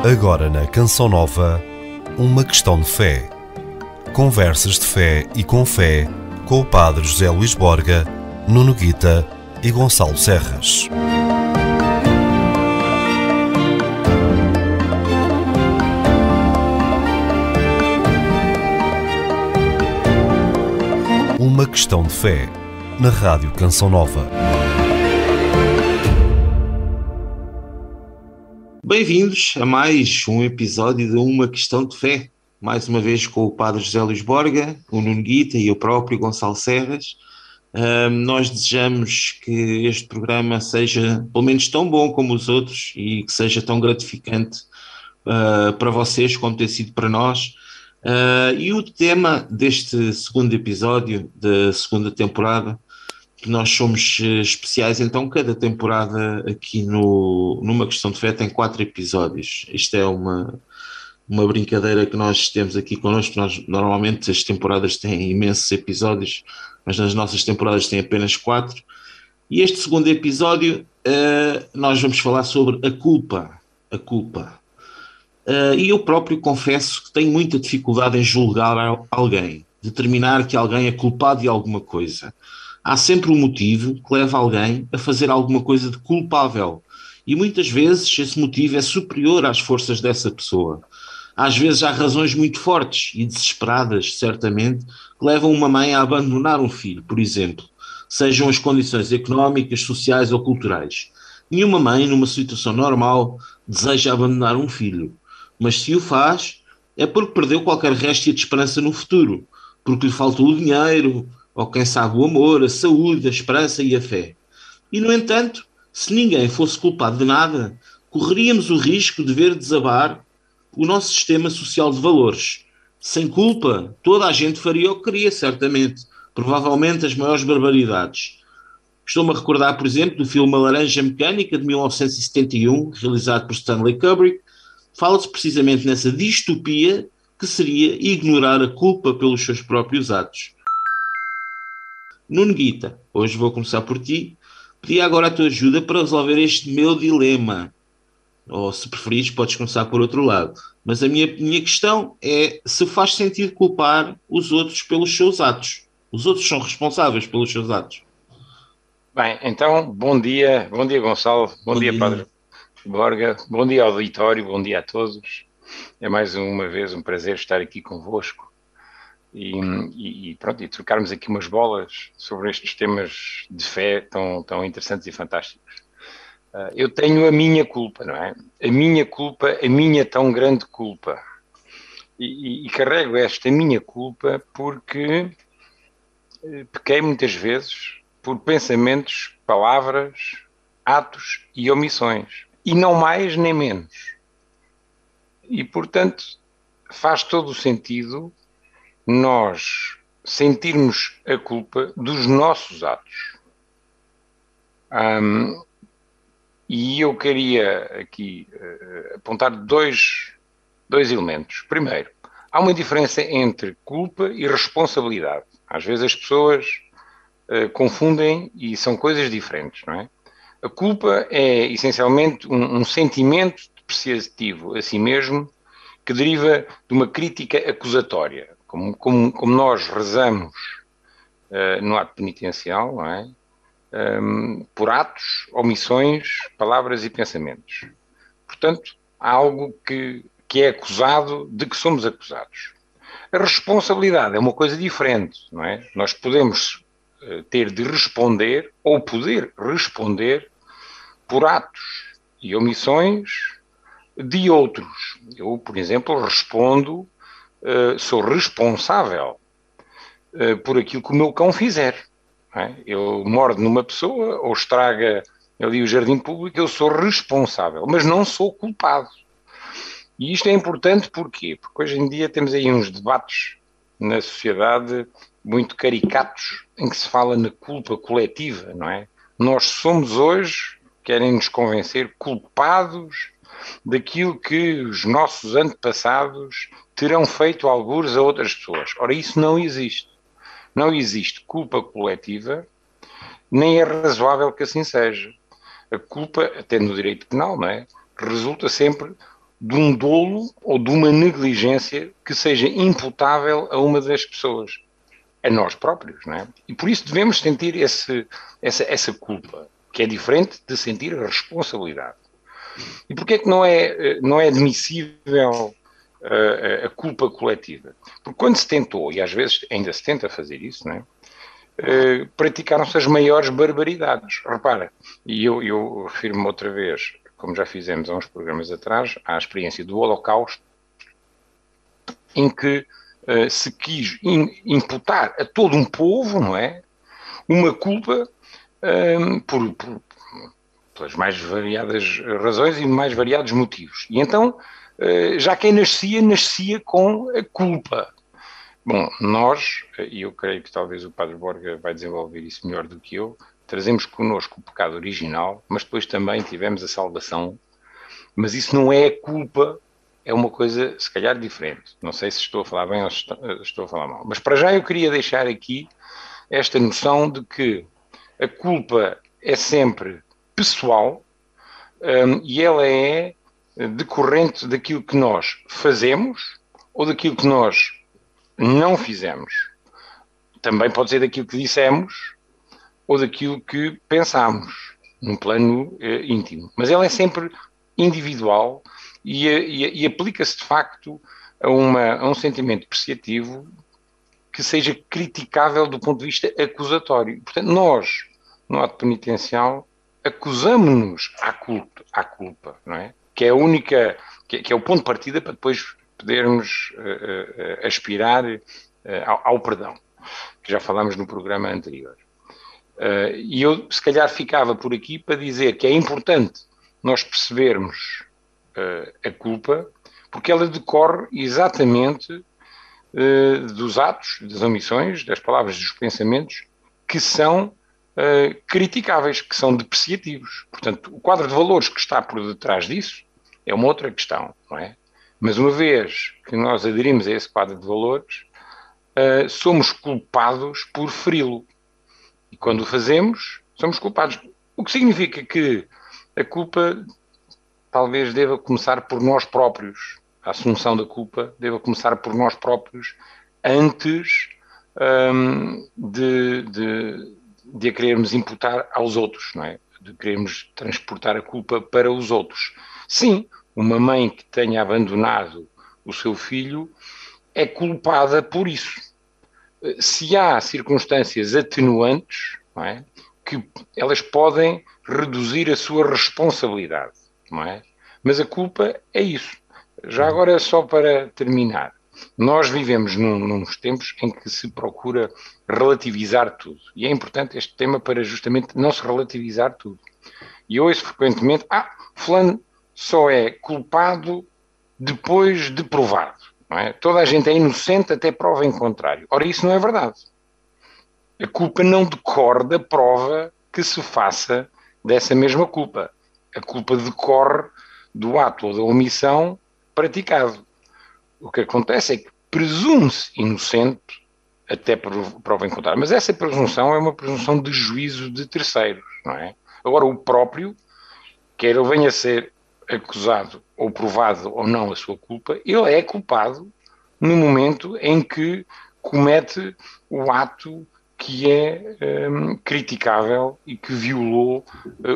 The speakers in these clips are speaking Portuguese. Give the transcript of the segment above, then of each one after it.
Agora na Canção Nova, uma questão de fé. Conversas de fé e com fé, com o Padre José Luís Borga, Nuno Guita e Gonçalo Serras. Uma questão de fé, na Rádio Canção Nova. Bem-vindos a mais um episódio de Uma Questão de Fé, mais uma vez com o Padre José Luís Borga, o Nuno Guita e eu próprio, Gonçalo Serras. Nós desejamos que este programa seja pelo menos tão bom como os outros e que seja tão gratificante para vocês como tem sido para nós. E o tema deste segundo episódio da segunda temporada, que nós somos especiais, então cada temporada aqui numa Questão de Fé tem 4 episódios. Isto é uma brincadeira que nós temos aqui connosco. Nós, normalmente as temporadas têm imensos episódios, mas nas nossas temporadas tem apenas 4. E este segundo episódio nós vamos falar sobre a culpa. A culpa. E eu próprio confesso que tenho muita dificuldade em julgar alguém, determinar que alguém é culpado de alguma coisa. Há sempre um motivo que leva alguém a fazer alguma coisa de culpável. E muitas vezes esse motivo é superior às forças dessa pessoa. Às vezes há razões muito fortes e desesperadas, certamente, que levam uma mãe a abandonar um filho, por exemplo, sejam as condições económicas, sociais ou culturais. Nenhuma mãe, numa situação normal, deseja abandonar um filho. Mas se o faz, é porque perdeu qualquer réstia de esperança no futuro, porque lhe faltou o dinheiro, ou quem sabe o amor, a saúde, a esperança e a fé. E, no entanto, se ninguém fosse culpado de nada, correríamos o risco de ver desabar o nosso sistema social de valores. Sem culpa, toda a gente faria o que queria, certamente, provavelmente as maiores barbaridades. Estou-me a recordar, por exemplo, do filme A Laranja Mecânica, de 1971, realizado por Stanley Kubrick. Fala-se precisamente nessa distopia que seria ignorar a culpa pelos seus próprios atos. Nuno Guita, hoje vou começar por ti. Pedi agora a tua ajuda para resolver este meu dilema. Ou, se preferires, podes começar por outro lado. Mas a minha questão é se faz sentido culpar os outros pelos seus atos. Os outros são responsáveis pelos seus atos. Bem, então, bom dia Gonçalo, bom dia Padre Borga, bom dia ao auditório, bom dia a todos. É mais uma vez um prazer estar aqui convosco e pronto, e trocarmos aqui umas bolas sobre estes temas de fé tão interessantes e fantásticos. Eu tenho a minha culpa, não é? A minha culpa, a minha tão grande culpa. E carrego esta minha culpa porque pequei muitas vezes por pensamentos, palavras, atos e omissões. E não mais nem menos. E, portanto, faz todo o sentido nós sentirmos a culpa dos nossos atos. E eu queria aqui apontar dois elementos. Primeiro, há uma diferença entre culpa e responsabilidade. Às vezes as pessoas confundem e são coisas diferentes, não é? A culpa é essencialmente um sentimento depreciativo a si mesmo que deriva de uma crítica acusatória. Como nós rezamos no ato penitencial, não é? Por atos, omissões, palavras e pensamentos. Portanto, há algo que é acusado de que somos acusados. A responsabilidade é uma coisa diferente, não é? Nós podemos ter de responder ou poder responder por atos e omissões de outros. Eu, por exemplo, respondo, sou responsável por aquilo que o meu cão fizer. Não é? Ele morde numa pessoa ou estraga ali o jardim público, eu sou responsável, mas não sou culpado. E isto é importante porquê? Porque hoje em dia temos aí uns debates na sociedade muito caricatos em que se fala na culpa coletiva, não é? Nós somos hoje, querem nos convencer, culpados daquilo que os nossos antepassados terão feito algures a outras pessoas. Ora, isso não existe. Não existe culpa coletiva, nem é razoável que assim seja. A culpa, até no direito penal, não é? Resulta sempre de um dolo ou de uma negligência que seja imputável a uma das pessoas, a nós próprios, não é? E por isso devemos sentir essa culpa, que é diferente de sentir a responsabilidade. E porquê é que não é admissível a culpa coletiva? Porque quando se tentou, e às vezes ainda se tenta fazer isso, não é? Praticaram-se as maiores barbaridades. Repara, e eu refiro-me outra vez, como já fizemos há uns programas atrás, à experiência do Holocausto, em que se quis imputar a todo um povo, não é? Uma culpa pelas mais variadas razões e mais variados motivos. E então, já quem nascia com a culpa. Bom, nós, e eu creio que talvez o Padre Borga vai desenvolver isso melhor do que eu, trazemos connosco o pecado original, mas depois também tivemos a salvação. Mas isso não é culpa, é uma coisa, se calhar, diferente. Não sei se estou a falar bem ou se estou a falar mal. Mas para já eu queria deixar aqui esta noção de que a culpa é sempre pessoal e ela é decorrente daquilo que nós fazemos ou daquilo que nós não fizemos. Também pode ser daquilo que dissemos ou daquilo que pensámos, num plano íntimo. Mas ela é sempre individual e aplica-se de facto a um sentimento depreciativo que seja criticável do ponto de vista acusatório. Portanto, nós, no ato penitencial, acusamos-nos à culpa, não é? Que é a única, que é o ponto de partida para depois podermos aspirar ao perdão, que já falámos no programa anterior. E eu, se calhar, ficava por aqui para dizer que é importante nós percebermos a culpa, porque ela decorre exatamente dos atos, das omissões, das palavras, dos pensamentos que são criticáveis, que são depreciativos. Portanto, o quadro de valores que está por detrás disso é uma outra questão, não é? Mas uma vez que nós aderimos a esse quadro de valores, somos culpados por feri-lo. E quando o fazemos, somos culpados. O que significa que a culpa talvez deva começar por nós próprios. A assunção da culpa deva começar por nós próprios antes de a querermos imputar aos outros, não é? De querermos transportar a culpa para os outros. Sim, uma mãe que tenha abandonado o seu filho é culpada por isso. Se há circunstâncias atenuantes, não é? Que elas podem reduzir a sua responsabilidade, não é? Mas a culpa é isso. Já agora, só para terminar, nós vivemos nos tempos em que se procura relativizar tudo. E é importante este tema para justamente não se relativizar tudo. E ouço frequentemente, fulano só é culpado depois de provado. Não é? Toda a gente é inocente até prova em contrário. Ora, isso não é verdade. A culpa não decorre da prova que se faça dessa mesma culpa. A culpa decorre do ato ou da omissão praticado. O que acontece é que presume-se inocente até prova em contrário. Mas essa presunção é uma presunção de juízo de terceiros, não é? Agora, o próprio, quer ele venha a ser acusado ou provado ou não a sua culpa, ele é culpado no momento em que comete o ato que é criticável e que violou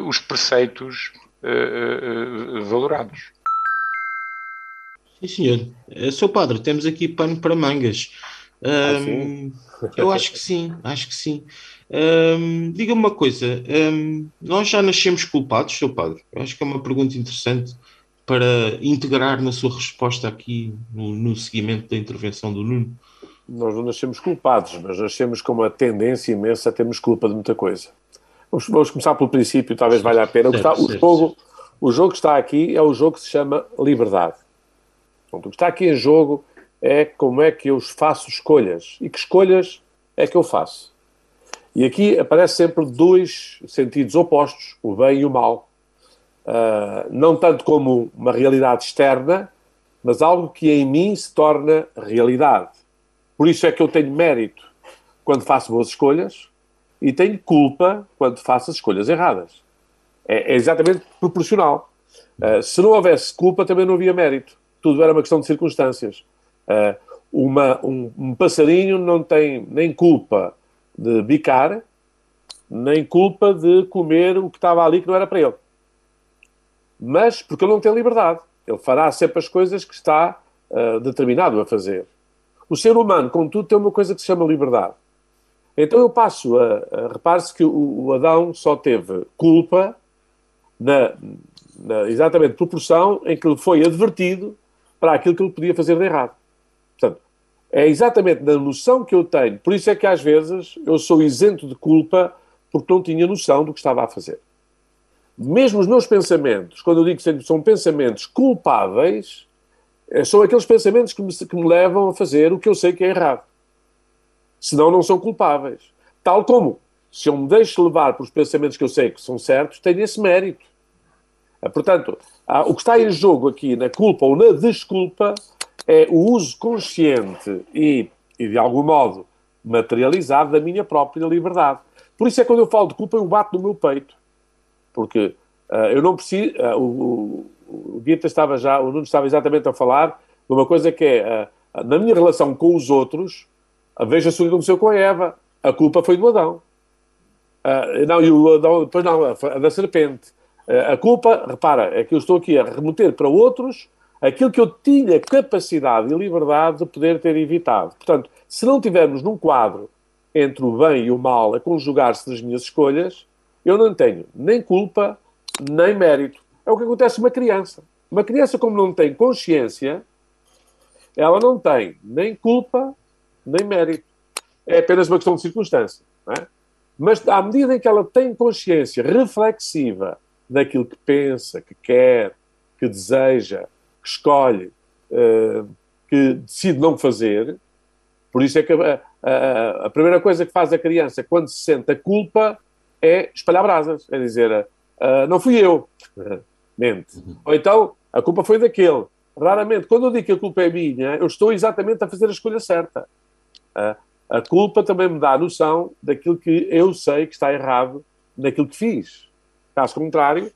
os preceitos valorados. Sim, senhor. Sr. Padre, temos aqui pano para mangas. Eu acho que sim. Diga-me uma coisa, nós já nascemos culpados, Sr. Padre? Eu acho que é uma pergunta interessante para integrar na sua resposta aqui no seguimento da intervenção do Nuno. Nós não nascemos culpados, mas nascemos com uma tendência imensa a termos culpa de muita coisa. Vamos começar pelo princípio, talvez valha a pena. O jogo que está aqui é o jogo que se chama liberdade. O que está aqui em jogo é como é que eu faço escolhas. E que escolhas é que eu faço? E aqui aparecem sempre dois sentidos opostos, o bem e o mal. Não tanto como uma realidade externa, mas algo que em mim se torna realidade. Por isso é que eu tenho mérito quando faço boas escolhas e tenho culpa quando faço as escolhas erradas. É exatamente proporcional. Se não houvesse culpa, também não havia mérito. Tudo era uma questão de circunstâncias. Um passarinho não tem nem culpa de bicar, nem culpa de comer o que estava ali que não era para ele. Mas porque ele não tem liberdade. Ele fará sempre as coisas que está determinado a fazer. O ser humano, contudo, tem uma coisa que se chama liberdade. Então eu passo repare-se que o Adão só teve culpa na exatamente proporção em que ele foi advertido para aquilo que ele podia fazer de errado. Portanto, é exatamente na noção que eu tenho. Por isso é que às vezes eu sou isento de culpa porque não tinha noção do que estava a fazer. Mesmo os meus pensamentos, quando eu digo que são pensamentos culpáveis, são aqueles pensamentos que me levam a fazer o que eu sei que é errado. Senão não são culpáveis. Tal como, se eu me deixo levar pelos pensamentos que eu sei que são certos, tenho esse mérito. Portanto, o que está em jogo aqui na culpa ou na desculpa é o uso consciente e de algum modo materializado da minha própria liberdade. Por isso é que quando eu falo de culpa eu bato no meu peito. Porque eu não preciso... o Guita estava já... O Nuno estava exatamente a falar de uma coisa que é... na minha relação com os outros, veja-se o que aconteceu com a Eva. A culpa foi do Adão. Não, e o Adão... Depois não, a da serpente. A culpa, repara, é que eu estou aqui a remeter para outros aquilo que eu tinha capacidade e liberdade de poder ter evitado. Portanto, se não tivermos num quadro entre o bem e o mal a conjugar-se nas minhas escolhas, eu não tenho nem culpa, nem mérito. É o que acontece com uma criança. Uma criança, como não tem consciência, ela não tem nem culpa, nem mérito. É apenas uma questão de circunstância. Não é? Mas, à medida em que ela tem consciência reflexiva daquilo que pensa, que quer, que deseja, que escolhe, que decide não fazer, por isso é que a primeira coisa que faz a criança quando se sente a culpa é espalhar brasas, é dizer, não fui eu, mente. Ou então, a culpa foi daquele. Raramente, quando eu digo que a culpa é minha, eu estou exatamente a fazer a escolha certa. A culpa também me dá a noção daquilo que eu sei que está errado naquilo que fiz. Caso contrário,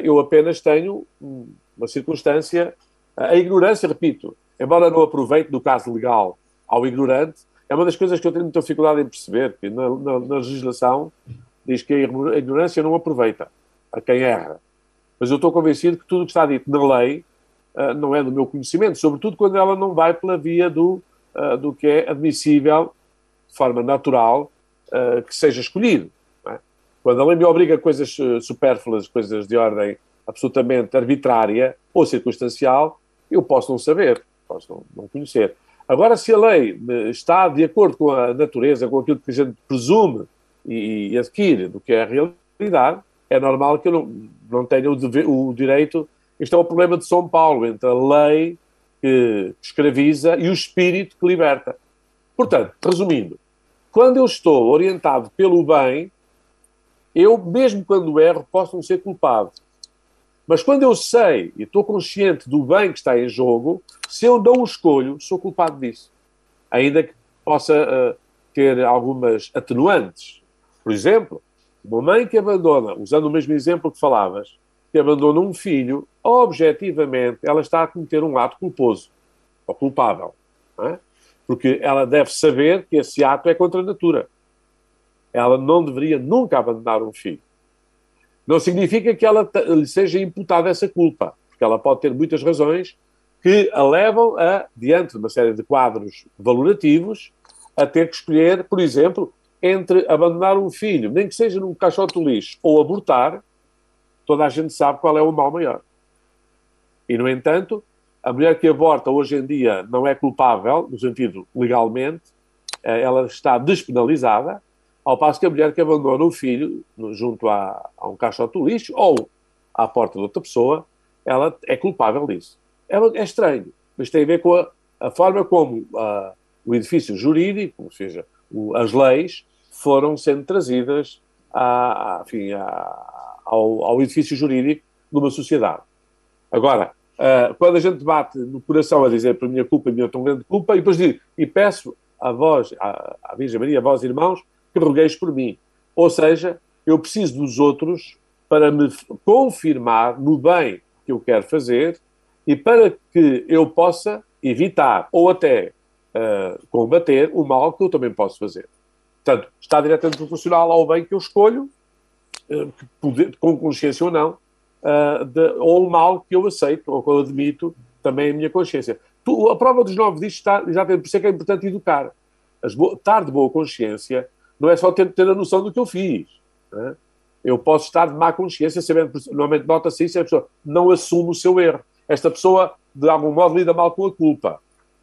eu apenas tenho uma circunstância... A ignorância, repito, embora não aproveite do caso legal ao ignorante, é uma das coisas que eu tenho muita dificuldade em perceber, que na legislação diz que a ignorância não aproveita a quem erra. Mas eu estou convencido que tudo o que está dito na lei não é do meu conhecimento, sobretudo quando ela não vai pela via do que é admissível, de forma natural, que seja escolhido. Não é? Quando a lei me obriga a coisas supérfluas, coisas de ordem absolutamente arbitrária ou circunstancial, eu posso não saber, posso não conhecer. Agora, se a lei está de acordo com a natureza, com aquilo que a gente presume e adquire do que é a realidade, é normal que eu não tenha o direito... Isto é o problema de São Paulo, entre a lei que escraviza e o espírito que liberta. Portanto, resumindo, quando eu estou orientado pelo bem, eu, mesmo quando erro, posso não ser culpado. Mas quando eu sei e estou consciente do bem que está em jogo, se eu não o escolho, sou culpado disso. Ainda que possa ter algumas atenuantes. Por exemplo, uma mãe que abandona, usando o mesmo exemplo que falavas, que abandona um filho, objetivamente, ela está a cometer um ato culposo, ou culpável. Não é? Porque ela deve saber que esse ato é contra a natura. Ela não deveria nunca abandonar um filho. Não significa que ela lhe seja imputada essa culpa, porque ela pode ter muitas razões que a levam a, diante de uma série de quadros valorativos, a ter que escolher, por exemplo, entre abandonar um filho, nem que seja num caixote de lixo, ou abortar. Toda a gente sabe qual é o mal maior. E, no entanto, a mulher que aborta hoje em dia não é culpável, no sentido legalmente, ela está despenalizada, ao passo que a mulher que abandona o filho junto a um caixote de lixo ou à porta de outra pessoa, ela é culpável disso. É estranho, mas tem a ver com a forma como o edifício jurídico, ou seja, as leis, foram sendo trazidas ao edifício jurídico numa sociedade. Agora, quando a gente bate no coração a dizer para a minha culpa, a minha tão grande culpa, e depois digo, e peço a vós, à Virgem Maria, a vós irmãos, que rogueis por mim. Ou seja, eu preciso dos outros para me confirmar no bem que eu quero fazer e para que eu possa evitar ou até combater o mal que eu também posso fazer. Portanto, está diretamente proporcional ao bem que eu escolho, com consciência ou não, ou o mal que eu aceito ou que eu admito também a minha consciência. A prova dos 9 disto está exatamente por isso é que é importante educar. Estar de boa consciência não é só ter a noção do que eu fiz. Né? Eu posso estar de má consciência, sabendo, normalmente nota-se isso, a pessoa não assume o seu erro. Esta pessoa, de algum modo, lida mal com a culpa.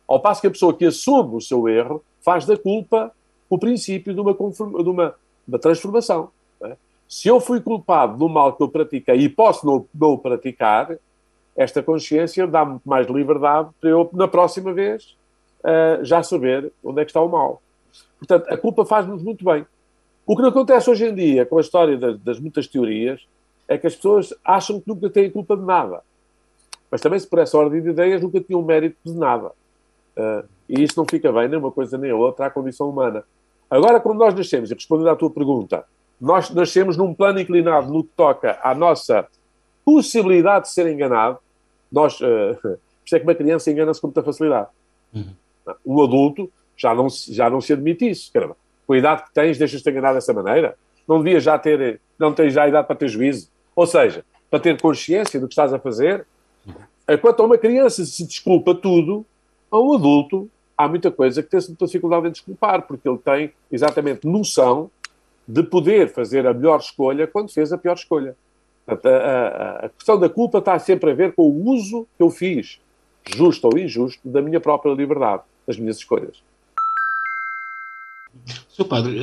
Ao passo que a pessoa que assume o seu erro faz da culpa o princípio de uma transformação. Né? Se eu fui culpado do mal que eu pratiquei e posso não o praticar, esta consciência dá-me muito mais liberdade para eu, na próxima vez, já saber onde é que está o mal. Portanto, a culpa faz-nos muito bem. O que acontece hoje em dia, com a história das muitas teorias, é que as pessoas acham que nunca têm culpa de nada. Mas também, se por essa ordem de ideias, nunca tinham mérito de nada. E isso não fica bem, nem uma coisa nem a outra, à condição humana. Agora, quando nós nascemos, e respondendo à tua pergunta, nós nascemos num plano inclinado no que toca à nossa possibilidade de ser enganado. Por isso é que uma criança engana-se com muita facilidade. Um adulto já não se admite isso. Caramba, com a idade que tens, deixas-te enganar dessa maneira? Não devias não tens já a idade para ter juízo? Ou seja, para ter consciência do que estás a fazer? Enquanto a uma criança se desculpa tudo, a um adulto há muita coisa que tem muita dificuldade em desculpar, porque ele tem exatamente noção de poder fazer a melhor escolha quando fez a pior escolha. A questão da culpa está sempre a ver com o uso que eu fiz, justo ou injusto, da minha própria liberdade, das minhas escolhas. Sr. Padre,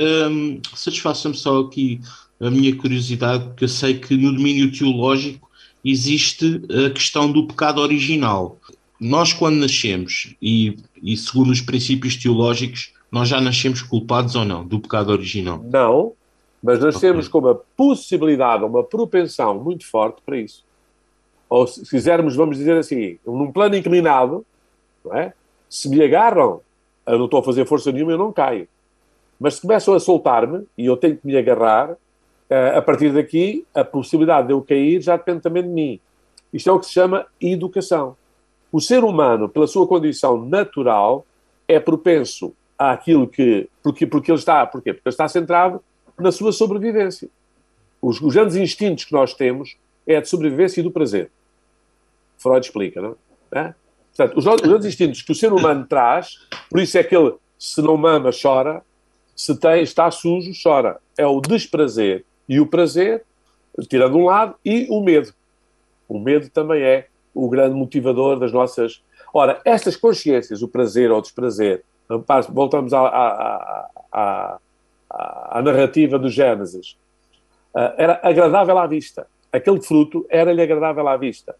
satisfaça-me só aqui a minha curiosidade, porque eu sei que no domínio teológico existe a questão do pecado original. Nós, quando nascemos, e segundo os princípios teológicos, nós já nascemos culpados ou não do pecado original? Não, mas nascemos com uma possibilidade, uma propensão muito forte para isso. Ou se fizermos, vamos dizer assim, num plano inclinado, não é? Se me agarram, eu não estou a fazer força nenhuma, eu não caio. Mas se começam a soltar-me, e eu tenho que me agarrar, a partir daqui, a possibilidade de eu cair já depende também de mim. Isto é o que se chama educação. O ser humano, pela sua condição natural, é propenso àquilo que... Porquê? Porque ele está centrado na sua sobrevivência. Os grandes instintos que nós temos é a de sobrevivência e do prazer. Freud explica, não é? Portanto, os grandes instintos que o ser humano traz, por isso é que ele, se não mama, chora, está sujo, chora. É o desprazer e o prazer, tirando um lado, e o medo. O medo também é o grande motivador das nossas... Ora, estas consciências, o prazer ou o desprazer, voltamos à narrativa do Gênesis, era agradável à vista. Aquele fruto era-lhe agradável à vista.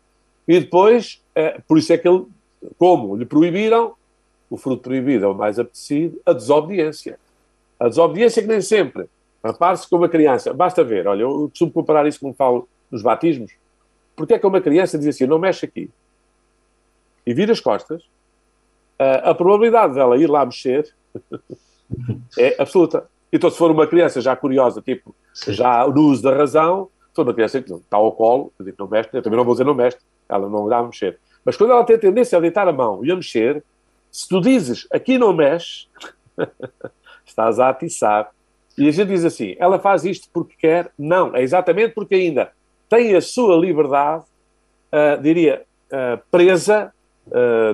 E depois, por isso é que ele, como lhe proibiram, o fruto proibido é o mais apetecido, a desobediência. A desobediência que nem sempre, repare-se como uma criança, basta ver, olha, eu costumo comparar isso como falo nos batismos, porque é que uma criança diz assim, não mexe aqui, e vira as costas, a probabilidade dela ir lá mexer é absoluta. Então, se for uma criança já curiosa, tipo, já no uso da razão, se for uma criança que está ao colo, eu digo, não mexe, eu também não vou dizer não mexe, ela não dá a mexer. Mas quando ela tem a tendência a deitar a mão e a mexer, se tu dizes, aqui não mexe, estás a atiçar. E a gente diz assim, ela faz isto porque quer? Não, é exatamente porque ainda tem a sua liberdade, presa,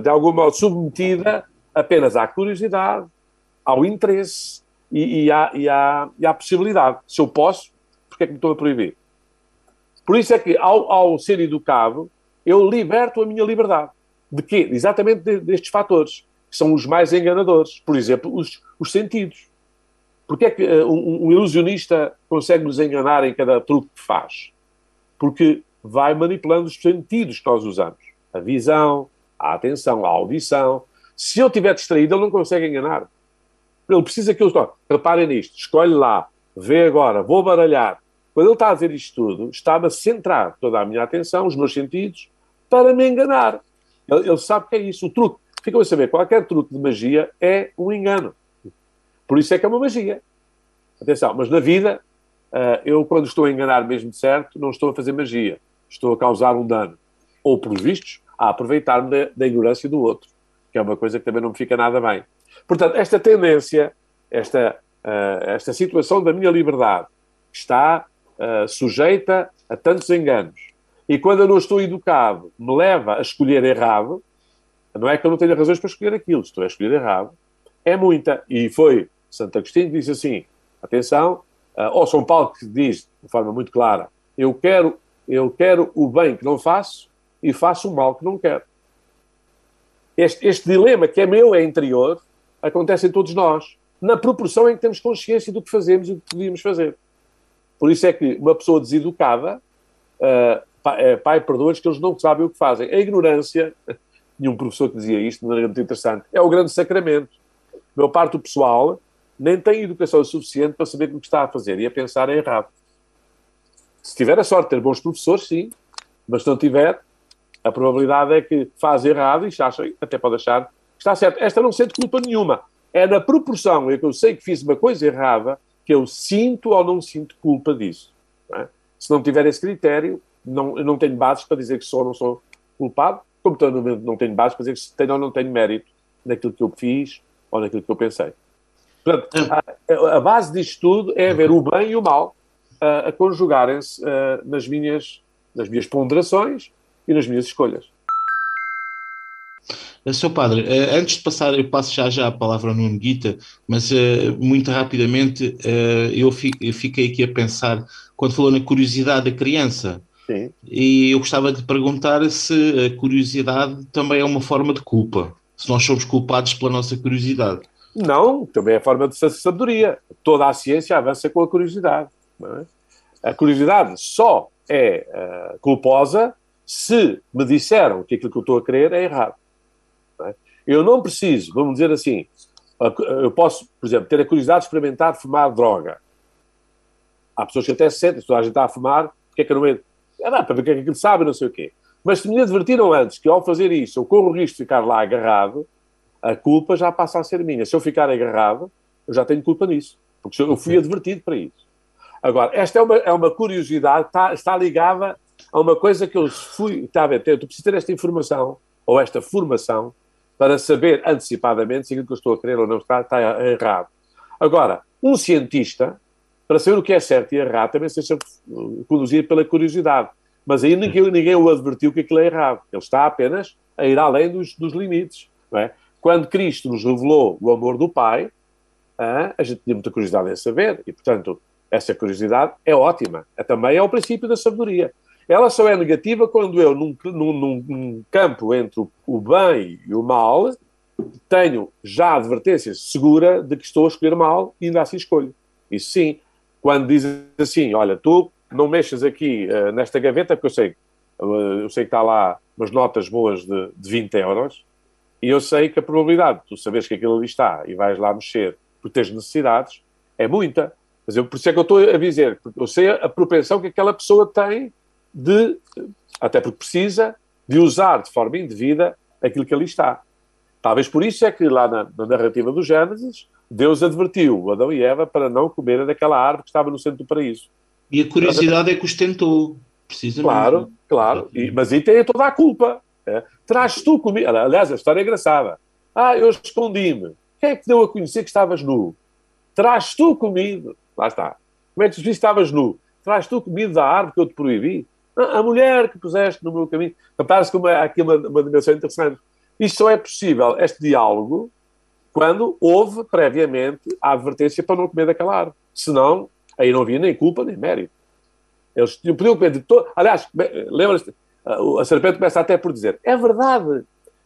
de algum modo submetida apenas à curiosidade, ao interesse e à possibilidade. Se eu posso, porque é que me estou a proibir? Por isso é que, ao ser educado, eu liberto a minha liberdade. De quê? Exatamente destes fatores, que são os mais enganadores. Por exemplo, os sentidos. Porque é que um ilusionista consegue nos enganar em cada truque que faz? Porque vai manipulando os sentidos que nós usamos. A visão, a atenção, a audição. Se eu estiver distraído, ele não consegue enganar. Ele precisa que eu estou. Reparem nisto, escolhe lá, vê agora, vou baralhar. Quando ele está a ver isto tudo, está-me a centrar toda a minha atenção, os meus sentidos, para me enganar. Ele sabe que é isso. O truque, ficam a saber, qualquer truque de magia é um engano. Por isso é que é uma magia. Atenção, mas na vida, eu, quando estou a enganar mesmo de certo, não estou a fazer magia. Estou a causar um dano. Ou, pelos vistos, a aproveitar-me da ignorância do outro, que é uma coisa que também não me fica nada bem. Portanto, esta tendência, esta situação da minha liberdade, que está sujeita a tantos enganos, e quando eu não estou educado, me leva a escolher errado, não é que eu não tenha razões para escolher aquilo, estou a escolher errado, é muita. E foi Santo Agostinho que disse assim, atenção, ou São Paulo que diz de forma muito clara, eu quero o bem que não faço e faço o mal que não quero. Este dilema que é meu, é interior, acontece em todos nós, na proporção em que temos consciência do que fazemos e do que podíamos fazer. Por isso é que uma pessoa deseducada, pai, perdoa-lhes que eles não sabem o que fazem. A ignorância, tinha um professor que dizia isto, de maneira muito interessante, é o grande sacramento. Meu parte pessoal nem tem educação suficiente para saber o que está a fazer e a pensar é errado. Se tiver a sorte de ter bons professores, sim, mas se não tiver, a probabilidade é que faz errado e até pode achar que está certo. Esta não sente culpa nenhuma. É na proporção em que eu sei que fiz uma coisa errada que eu sinto ou não sinto culpa disso. Não é? Se não tiver esse critério, eu não tenho bases para dizer que sou ou não sou culpado, como também não tenho bases para dizer que se tenho ou não tenho mérito naquilo que eu fiz ou naquilo que eu pensei. Portanto, a base disto tudo é ver o bem e o mal a conjugarem-se nas minhas ponderações e nas minhas escolhas. Sr. Padre, antes de passar, eu passo já a palavra ao Nuno Guita, mas muito rapidamente eu fiquei aqui a pensar, quando falou na curiosidade da criança, sim, e eu gostava de perguntar se a curiosidade também é uma forma de culpa, se nós somos culpados pela nossa curiosidade. Não, também é forma de sabedoria. Toda a ciência avança com a curiosidade. Não é? A curiosidade só é culposa se me disseram que aquilo que eu estou a querer é errado. Não é? Eu não preciso, vamos dizer assim, eu posso, por exemplo, ter a curiosidade de experimentar fumar droga. Há pessoas que até se sentem, se toda a gente está a fumar, porque é que eu não é? Para ver o que é que aquilo sabe, não sei o quê. Mas se me advertiram antes que ao fazer isso eu corro o risco de ficar lá agarrado, a culpa já passa a ser minha. Se eu ficar agarrado, eu já tenho culpa nisso. Porque eu fui advertido para isso. Agora, esta é uma curiosidade, está ligada a uma coisa que eu fui... Está a ver, eu preciso ter esta informação, ou esta formação, para saber antecipadamente se aquilo que eu estou a querer ou não está errado. Agora, um cientista, para saber o que é certo e errado, também se deixa conduzir pela curiosidade. Mas aí ninguém o advertiu que aquilo é errado. Ele está apenas a ir além dos limites. Não é? Quando Cristo nos revelou o amor do Pai, a gente tinha muita curiosidade em saber, e, portanto, essa curiosidade é ótima. Também é o princípio da sabedoria. Ela só é negativa quando eu, num campo entre o bem e o mal, tenho já a advertência segura de que estou a escolher mal e ainda assim escolho. Isso sim. Quando dizem assim, olha, tu não mexas aqui nesta gaveta, porque eu sei que está lá umas notas boas de 20 euros, e eu sei que a probabilidade de tu saberes que aquilo ali está e vais lá mexer porque tens necessidades é muita. Mas por isso é que eu estou a dizer, porque eu sei a propensão que aquela pessoa tem até porque precisa, de usar de forma indevida aquilo que ali está. Talvez por isso é que lá na narrativa do Gênesis, Deus advertiu Adão e Eva para não comerem daquela árvore que estava no centro do paraíso. E a curiosidade é que os tentou, precisamente. Claro. Mas aí tem toda a culpa. Traz tu comigo. Aliás, a história é engraçada. Eu escondi-me. Quem é que deu a conhecer que estavas nu? Traz tu comigo. Lá está. Como é que tu estavas nu? Traz tu comigo da árvore que eu te proibi? A mulher que puseste no meu caminho. Parece que há aqui uma dimensão interessante. Isto só é possível, este diálogo, quando houve previamente a advertência para não comer daquela árvore. Senão, aí não havia nem culpa nem mérito. Eles podiam comer de todo. Aliás, lembra-se, a serpente começa até por dizer: é verdade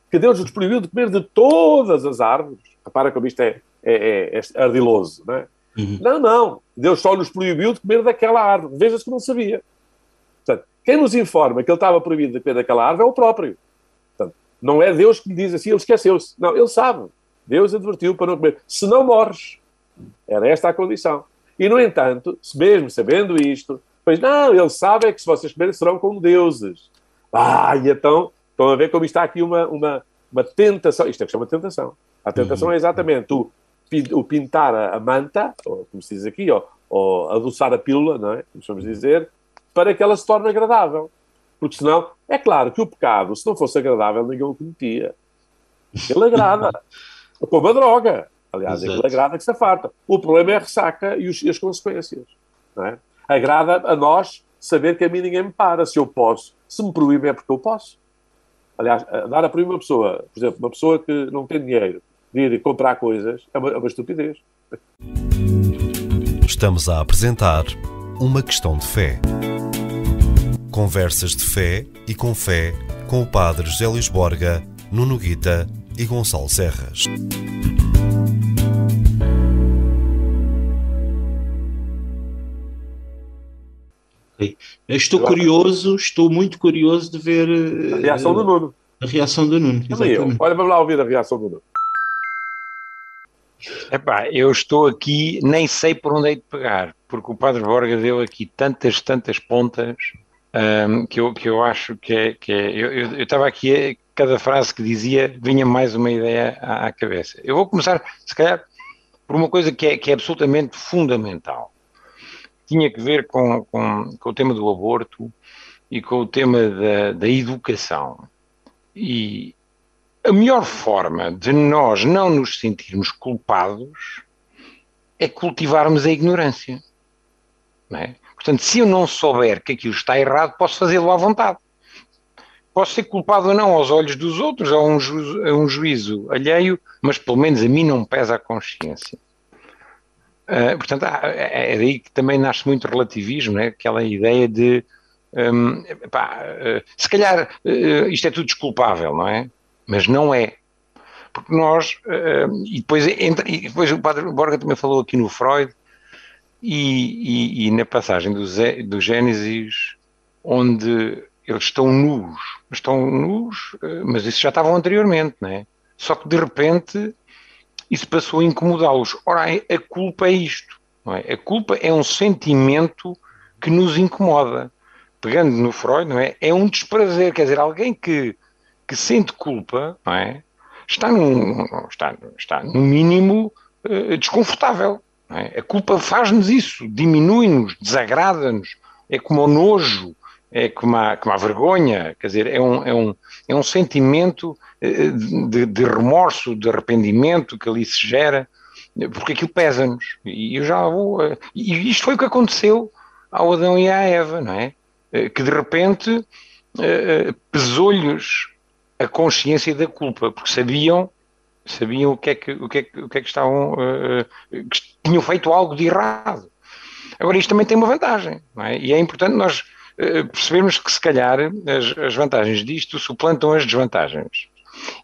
que Deus nos proibiu de comer de todas as árvores. Repara como isto é ardiloso, não é? Uhum. Não. Deus só nos proibiu de comer daquela árvore. Veja-se que não sabia. Portanto, quem nos informa que ele estava proibido de comer daquela árvore é o próprio. Portanto, não é Deus que lhe diz assim, ele esqueceu-se. Não, ele sabe. Deus advertiu para não comer. Se não morres. Era esta a condição. E, no entanto, mesmo sabendo isto, pois não, ele sabe é que se vocês comerem serão como deuses. E então, estão a ver como está aqui uma tentação. Isto é que chama tentação. A tentação é exatamente o pintar a manta, ou como se diz aqui, ou adoçar a pílula, não é? Vamos dizer, para que ela se torne agradável. Porque senão, é claro que o pecado, se não fosse agradável, ninguém o cometia. Ele agrada. É como a droga. Aliás, ele agrada que se afarta. O problema é a ressaca e as consequências. Não é? Agrada a nós saber que a mim ninguém me para. Se eu posso. Se me proíbe é porque eu posso. Aliás, dar a proibir uma pessoa, por exemplo, uma pessoa que não tem dinheiro de ir comprar coisas, é uma estupidez. Estamos a apresentar Uma Questão de Fé. Conversas de fé e com fé com o Padre José Luís Borga, Nuno Guita e Gonçalo Serras. Estou muito curioso de ver a reação do Nuno. A reação do Nuno, exatamente. Olha, vamos lá ouvir a reação do Nuno. Epá, eu estou aqui, nem sei por onde hei de pegar, porque o Padre Borga deu aqui tantas pontas que eu acho que é. Eu estava aqui, cada frase que dizia vinha mais uma ideia à cabeça. Eu vou começar, se calhar, por uma coisa que é absolutamente fundamental. Tinha que ver com o tema do aborto e com o tema da educação. E a melhor forma de nós não nos sentirmos culpados é cultivarmos a ignorância. Não é? Portanto, se eu não souber que aquilo está errado, posso fazê-lo à vontade. Posso ser culpado ou não aos olhos dos outros, a um juízo alheio, mas pelo menos a mim não me pesa a consciência. Portanto, é daí que também nasce muito relativismo, né? Aquela ideia de se calhar isto é tudo desculpável, não é? Mas não é. Porque nós, e depois o Padre Borga também falou aqui no Freud e na passagem do Gênesis, onde eles estão nus, mas isso já estavam anteriormente, não é? Só que de repente isso passou a incomodá-los. Ora, a culpa é isto, não é? A culpa é um sentimento que nos incomoda. Pegando no Freud, não é? É um desprazer, quer dizer, alguém que sente culpa, não é? Está no mínimo desconfortável. Não é? A culpa faz-nos isso, diminui-nos, desagrada-nos, é como o nojo, é como a vergonha, quer dizer, é um sentimento de remorso, de arrependimento que ali se gera, porque aquilo pesa-nos. E isto foi o que aconteceu ao Adão e à Eva, não é? Que de repente pesou-lhes a consciência da culpa, porque sabiam o que é que estavam, que tinham feito algo de errado. Agora, isto também tem uma vantagem, não é? E é importante nós percebermos que, se calhar, as vantagens disto suplantam as desvantagens.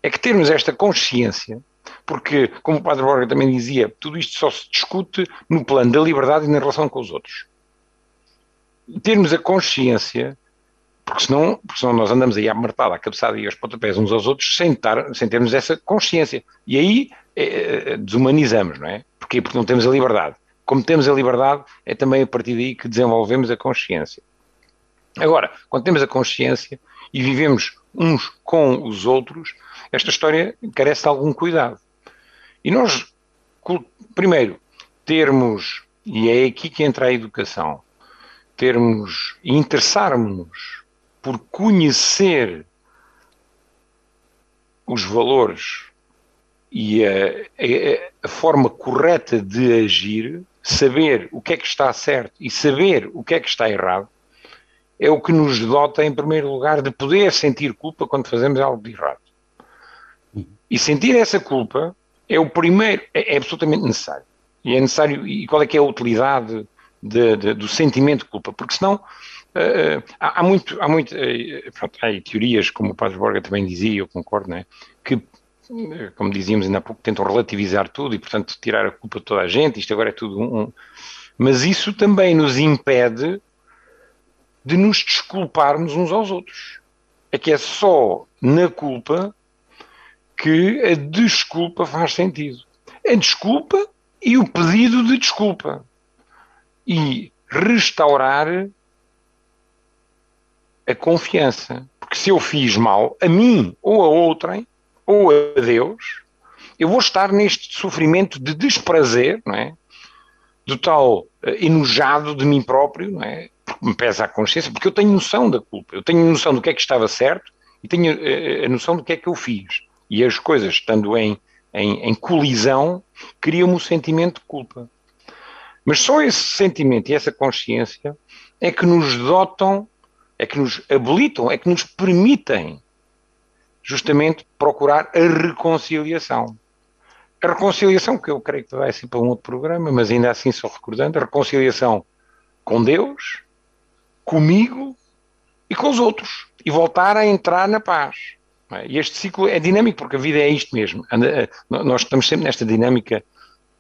É que termos esta consciência, porque, como o Padre Borga também dizia, tudo isto só se discute no plano da liberdade e na relação com os outros. Termos a consciência, porque senão nós andamos aí à martelada, à cabeçada e aos pontapés uns aos outros sem termos essa consciência. E aí desumanizamos, não é? Porquê? Porque não temos a liberdade. Como temos a liberdade, é também a partir daí que desenvolvemos a consciência. Agora, quando temos a consciência e vivemos uns com os outros, esta história carece de algum cuidado. E nós, primeiro, termos, e é aqui que entra a educação, termos e interessarmos-nos por conhecer os valores e a forma correta de agir, saber o que é que está certo e saber o que é que está errado, é o que nos dota, em primeiro lugar, de poder sentir culpa quando fazemos algo de errado. E sentir essa culpa é o primeiro, é absolutamente necessário. E é necessário, e qual é que é a utilidade do sentimento de culpa? Porque senão há teorias, como o Padre Borga também dizia, eu concordo, não é? Que, como dizíamos ainda há pouco, tentam relativizar tudo e, portanto, tirar a culpa de toda a gente, isto agora é tudo Mas isso também nos impede de nos desculparmos uns aos outros. É que é só na culpa que a desculpa faz sentido. A desculpa e o pedido de desculpa. E restaurar a confiança. Porque se eu fiz mal a mim ou a outrem, ou a Deus, eu vou estar neste sofrimento de desprazer, não é? do tal enojado de mim próprio, não é? Porque me pesa a consciência, porque eu tenho noção da culpa, eu tenho noção do que é que estava certo e tenho a noção do que é que eu fiz. E as coisas, estando em colisão, criam-me o sentimento de culpa. Mas só esse sentimento e essa consciência é que nos dotam, é que nos habilitam, é que nos permitem justamente procurar a reconciliação. A reconciliação, que eu creio que vai ser para um outro programa, mas ainda assim só recordando, a reconciliação com Deus, comigo e com os outros. E voltar a entrar na paz. E este ciclo é dinâmico, porque a vida é isto mesmo. Nós estamos sempre nesta dinâmica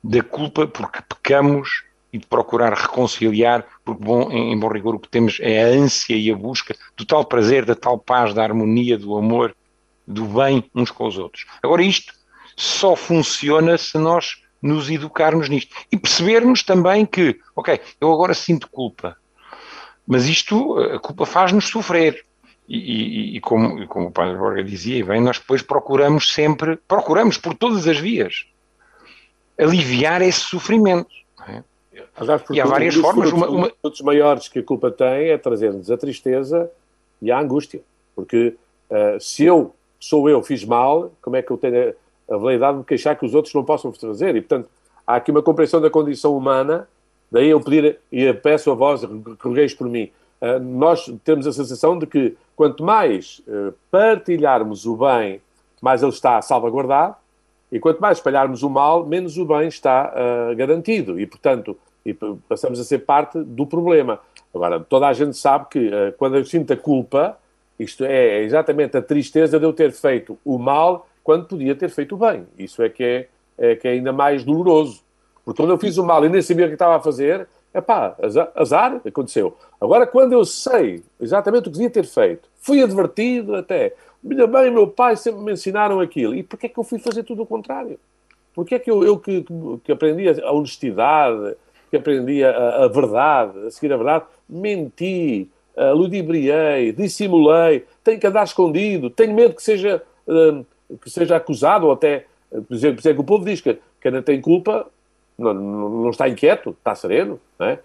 da culpa porque pecamos e de procurar reconciliar, porque em bom rigor o que temos é a ânsia e a busca do tal prazer, da tal paz, da harmonia, do amor, do bem uns com os outros. Agora isto só funciona se nós nos educarmos nisto e percebermos também que, ok, eu agora sinto culpa, mas a culpa faz-nos sofrer. E como o Padre Borga dizia, e bem, nós depois procuramos por todas as vias, aliviar esse sofrimento. Não é? E há várias formas. Os frutos maiores que a culpa tem é trazer-nos a tristeza e a angústia. Porque se eu fiz mal, como é que eu tenho a validade de queixar que os outros não possam fazer? E, portanto, há aqui uma compreensão da condição humana, daí eu pedir e peço a vós, rogueis por mim. Nós temos a sensação de que quanto mais partilharmos o bem, mais ele está salvaguardado, e quanto mais espalharmos o mal, menos o bem está garantido. E, portanto, passamos a ser parte do problema. Agora, toda a gente sabe que quando eu sinto a culpa, isto é exatamente a tristeza de eu ter feito o mal quando podia ter feito o bem. Isso é que é ainda mais doloroso. Porque quando eu fiz o mal e nem sabia o que estava a fazer, azar, aconteceu. Agora, quando eu sei exatamente o que devia ter feito, fui advertido até, minha mãe e meu pai sempre me ensinaram aquilo, e porquê é que eu fui fazer tudo o contrário? Porquê é que eu que aprendi a honestidade, que aprendi a verdade, a seguir a verdade, menti, ludibriei, dissimulei, tenho que andar escondido, tenho medo que seja acusado, ou até, por exemplo, que o povo diz que quem não tem culpa não está inquieto, está sereno, não é?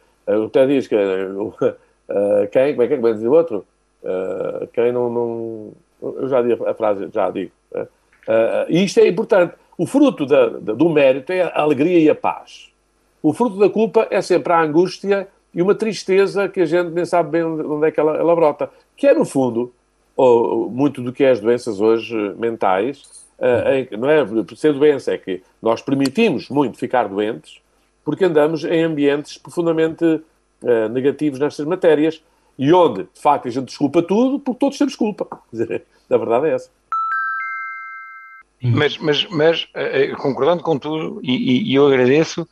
Até diz que quem, como é que diz o outro? Quem não... Eu já digo a frase, já digo. E isto é importante. O fruto do mérito é a alegria e a paz. O fruto da culpa é sempre a angústia e uma tristeza que a gente nem sabe bem onde é que ela brota. Que é, no fundo, muito do que é as doenças hoje mentais, não é por ser doença, é que nós permitimos muito ficar doentes porque andamos em ambientes profundamente negativos nestas matérias e onde, de facto, a gente desculpa tudo porque todos temos culpa. A verdade é essa. Mas concordando com tudo, e eu agradeço,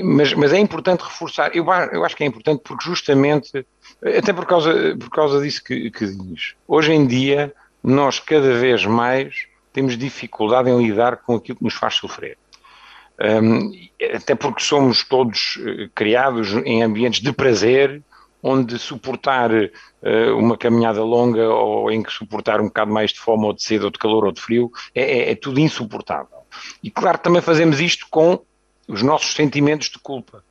mas é importante reforçar, eu acho que é importante porque justamente, até por causa disso que diz, hoje em dia nós cada vez mais temos dificuldade em lidar com aquilo que nos faz sofrer. Até porque somos todos criados em ambientes de prazer, onde suportar uma caminhada longa ou em que suportar um bocado mais de fome ou de sede ou de calor ou de frio é tudo insuportável. E claro, também fazemos isto com os nossos sentimentos de culpa.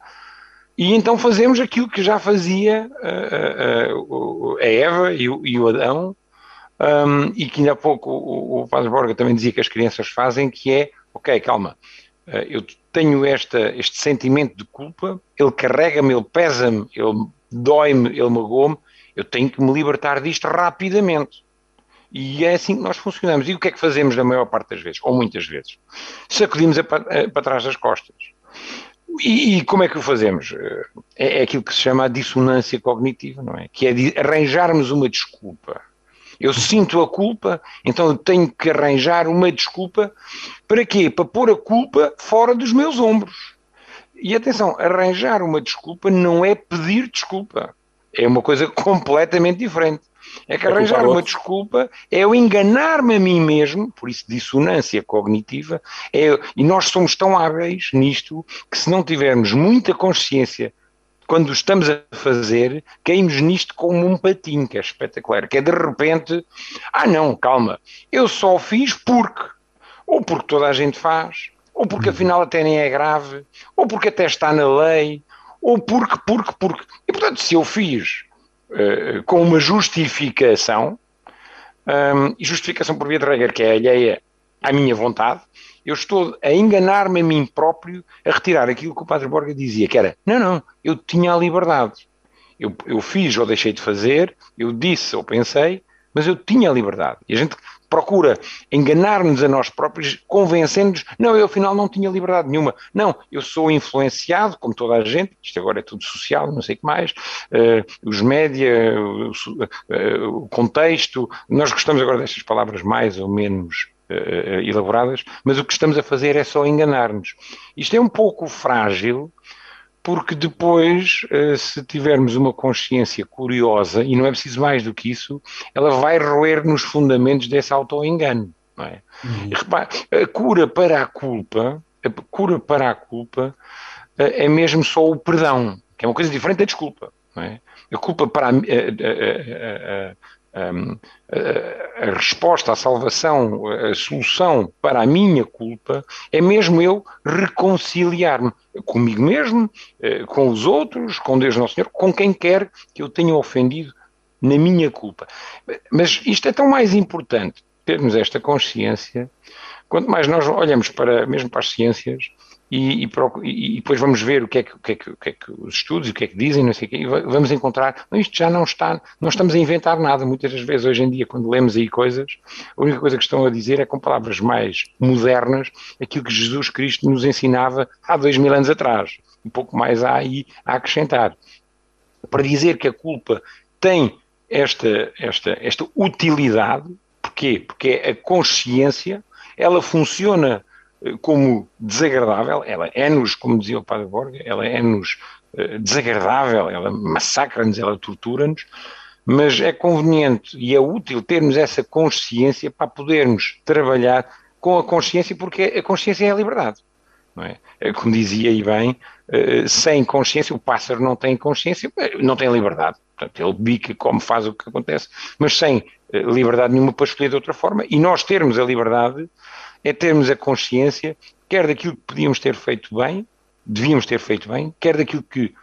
E então fazemos aquilo que já fazia a Eva e o Adão, e que ainda há pouco o Padre Borga também dizia que as crianças fazem, que é, ok, calma, eu tenho este sentimento de culpa, ele carrega-me, ele pesa-me, ele dói-me, ele magoa-me, eu tenho que me libertar disto rapidamente. E é assim que nós funcionamos. E o que é que fazemos na maior parte das vezes, ou muitas vezes? Sacudimos para trás das costas. E como é que o fazemos? É aquilo que se chama a dissonância cognitiva, não é? Que é arranjarmos uma desculpa. Eu sinto a culpa, então eu tenho que arranjar uma desculpa. Para quê? Para pôr a culpa fora dos meus ombros. E atenção, arranjar uma desculpa não é pedir desculpa. É uma coisa completamente diferente. É que arranjar uma desculpa é eu enganar-me a mim mesmo, por isso dissonância cognitiva, e nós somos tão hábeis nisto que se não tivermos muita consciência quando estamos a fazer, caímos nisto como um patinho, que é espetacular, que é de repente, não, calma, eu só fiz porque, ou porque toda a gente faz, ou porque afinal até nem é grave, ou porque até está na lei, ou porque. E portanto, se eu fiz com uma justificação, e justificação por via de regra, que é alheia à minha vontade, eu estou a enganar-me a mim próprio, a retirar aquilo que o Padre Borga dizia, que era, não, eu tinha a liberdade. Eu fiz ou deixei de fazer, eu disse ou pensei, mas eu tinha a liberdade. E a gente procura enganar-nos a nós próprios, convencendo-nos, não, eu afinal não tinha liberdade nenhuma. Não, eu sou influenciado, como toda a gente, isto agora é tudo social, não sei o que mais, os média, o contexto, nós gostamos agora destas palavras mais ou menos elaboradas, mas o que estamos a fazer é só enganar-nos. Isto é um pouco frágil, porque depois, se tivermos uma consciência curiosa, e não é preciso mais do que isso, ela vai roer nos fundamentos desse auto-engano, não é? E repare, a cura para a culpa é mesmo só o perdão, que é uma coisa diferente da desculpa, não é? A culpa para a resposta, a salvação, a solução para a minha culpa é mesmo eu reconciliar-me comigo mesmo, com os outros, com Deus Nosso Senhor, com quem quer que eu tenha ofendido na minha culpa. Mas isto é tão mais importante, termos esta consciência, quanto mais nós olhamos mesmo para as ciências e depois vamos ver o que é que os estudos, o que é que dizem, não sei o quê, e vamos encontrar, isto já não estamos a inventar nada. Muitas das vezes, hoje em dia, quando lemos aí coisas, a única coisa que estão a dizer é, com palavras mais modernas, aquilo que Jesus Cristo nos ensinava há 2000 anos atrás. Um pouco mais há aí a acrescentar. Para dizer que a culpa tem esta utilidade, porquê? Porque a consciência, ela funciona como desagradável, ela é-nos, como dizia o Padre Borga, ela é-nos desagradável, ela massacra-nos, ela tortura-nos, mas é conveniente e é útil termos essa consciência para podermos trabalhar com a consciência, porque a consciência é a liberdade, não é? Como dizia aí bem, sem consciência, o pássaro não tem consciência, não tem liberdade. Portanto, ele bica como faz o que acontece, mas sem liberdade nenhuma para escolher de outra forma. E nós termos a liberdade é termos a consciência, quer daquilo que podíamos ter feito bem, devíamos ter feito bem, quer daquilo que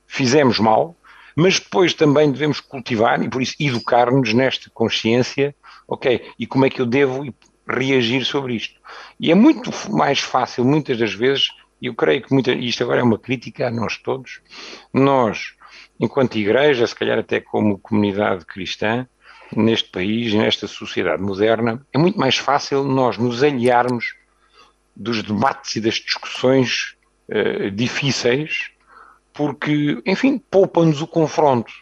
fizemos mal, mas depois também devemos cultivar, e por isso educar-nos nesta consciência, ok, e como é que eu devo reagir sobre isto. E é muito mais fácil, muitas das vezes, e eu creio que isto agora é uma crítica a nós todos, nós, enquanto igreja, se calhar até como comunidade cristã, neste país, nesta sociedade moderna, é muito mais fácil nós nos aliarmos dos debates e das discussões difíceis, porque, enfim, poupam-nos o confronto.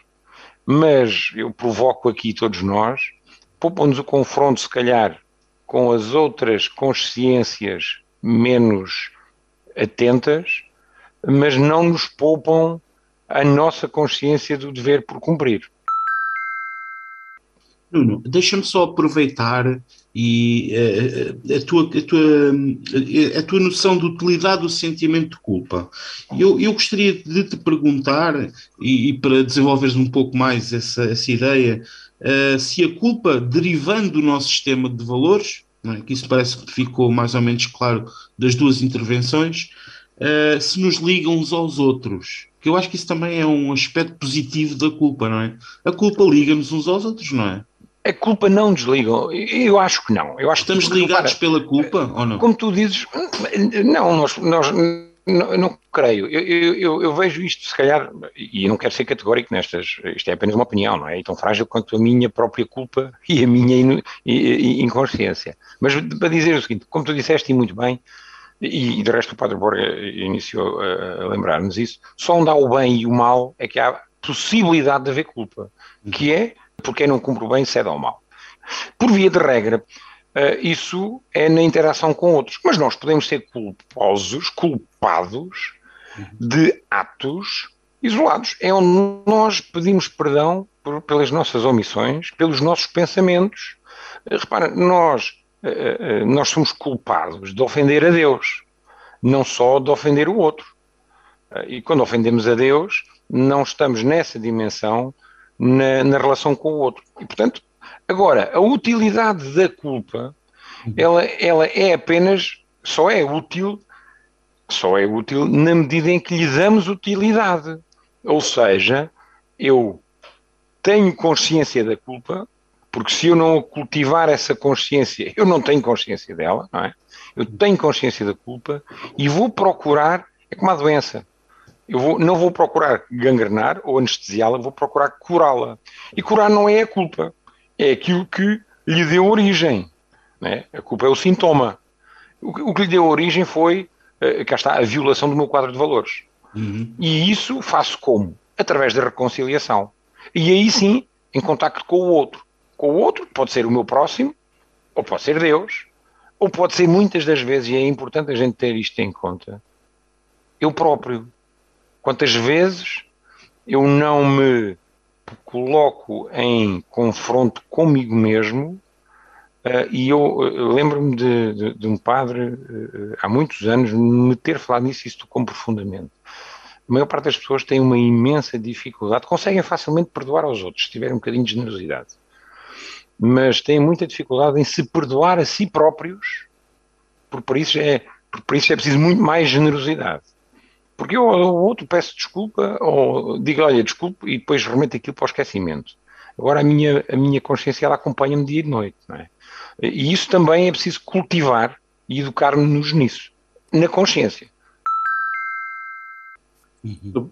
Mas eu provoco aqui todos nós, poupam-nos o confronto, se calhar, com as outras consciências menos atentas, mas não nos poupam a nossa consciência do dever por cumprir. Nuno, deixa-me só aproveitar e a tua noção de utilidade do sentimento de culpa. Eu gostaria de te perguntar, e para desenvolveres um pouco mais essa ideia, se a culpa, derivando do nosso sistema de valores, não é, que isso parece que ficou mais ou menos claro das duas intervenções, se nos ligam uns aos outros. Que eu acho que isso também é um aspecto positivo da culpa, não é? A culpa liga-nos uns aos outros, não é? A culpa não desliga. Eu acho que não. Eu acho Estamos ligados pela culpa ou não? Como tu dizes, não, nós não creio. Eu vejo isto, se calhar, e não quero ser categórico nestas, isto é apenas uma opinião, não é? E tão frágil quanto a minha própria culpa e a minha inconsciência. Mas para dizer o seguinte, como tu disseste e muito bem, e de resto o Padre Borga iniciou a lembrar-nos isso, só onde há o bem e o mal é que há possibilidade de haver culpa, que é porque quem não cumpre o bem cede ao mal. Por via de regra, isso é na interação com outros, mas nós podemos ser culpados de atos isolados. É onde nós pedimos perdão pelas nossas omissões, pelos nossos pensamentos. Repara, nós somos culpados de ofender a Deus, não só de ofender o outro. E quando ofendemos a Deus, não estamos nessa dimensão na relação com o outro. E, portanto, agora, a utilidade da culpa, ela é apenas só é útil na medida em que lhe damos utilidade. Ou seja, eu tenho consciência da culpa, porque se eu não cultivar essa consciência, eu não tenho consciência dela, não é? Eu tenho consciência da culpa e vou procurar, é como a doença, não vou procurar gangrenar ou anestesiá-la, vou procurar curá-la. E curar não é a culpa, é aquilo que lhe deu origem, não é? A culpa é o sintoma. O que lhe deu origem foi, cá está, a violação do meu quadro de valores. E isso faço como? Através da reconciliação. E aí sim, em contacto com o outro. Com o outro pode ser o meu próximo, ou pode ser Deus, ou pode ser muitas das vezes, e é importante a gente ter isto em conta, eu próprio. Quantas vezes eu não me coloco em confronto comigo mesmo, e eu lembro-me de um padre, há muitos anos, me ter falado nisso e isso tocou-me profundamente. A maior parte das pessoas tem uma imensa dificuldade, conseguem facilmente perdoar aos outros, se tiverem um bocadinho de generosidade, mas têm muita dificuldade em se perdoar a si próprios, porque por isso é preciso muito mais generosidade. Porque eu ao outro peço desculpa, ou digo, olha, desculpe, e depois remeto aquilo para o esquecimento. Agora a minha consciência, ela acompanha-me dia e noite, não é? E isso também é preciso cultivar e educar-nos nisso, na consciência.